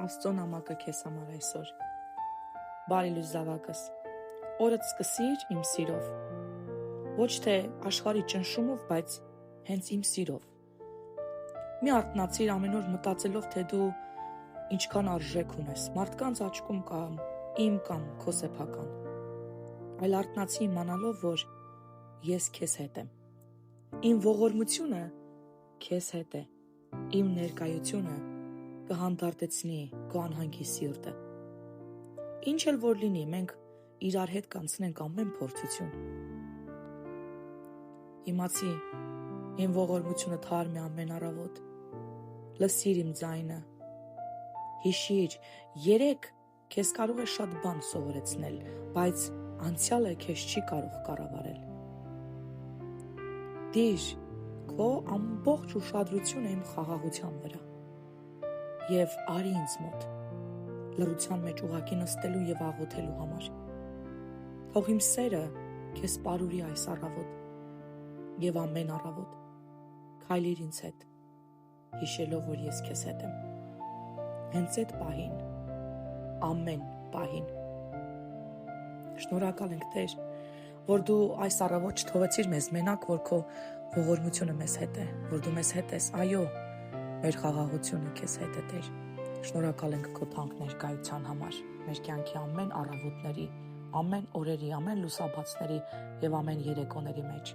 Աստծո նամակը քեզ համար այսօր։ Բարի լույս զավակս, օրդ սկսիր իմ սիրով, ոչ թե աշխարհի ճնշումով, բայց հենց իմ սիրով։ Մի արթնացիր ամեն օր մտածելով, թե դու ինչքան արժեք ունես մարդկանց աչքում կամ իմ կամ քո սեփական, այլ արթնացի իմանալով, որ ես քեզ հետ եմ։ Իմ ողորմությունը քեզ հետ է, իմ ներկայությունը կհանդարտեցնի քո անհանգիստ սիրտը։ Ինչ էլ որ լինի, մենք իրար հետ կանցնենք ամեն փորձություն։ Իմացի, իմ ողորմությունը թարմ է ամեն առավոտ։ Լսիր իմ ձայնը։ Հիշիր, երեք քեզ կարող է շատ բան սովորեցնել, բայց անցյալը քեզ չի կարող կառավարել։ Դիր քո ամբողջ ուշադրությունը իմ խաղաղության վրա և արի ինձ մոտ, լռության մեջ ուղղակի նստելու և աղոթելու համար։ Թող իմ սերը քեզ պարուրի այս առավոտ և ամեն առավոտ, քայլիր ինձ հետ, հիշելով, որ ես քեզ հետ եմ։ Հենց այդ պահին, ամեն պահին։ Շնորհակալ ենք, Տեր, որ դու այս առավոտ չթողեցիր մեզ մենակ, որ քո ողորմությունը մեզ հետ է, որ դու մեզ հետ ես, այո, մեր խաղաղությունը քեզ հետ է, Տեր։ Շնորհակալ ենք քո թանկ ներկայության համար, մեր կյանքի ամեն առավոտների, ամեն օրերի, ամեն լուսաբացների և ամեն երեկոների մեջ։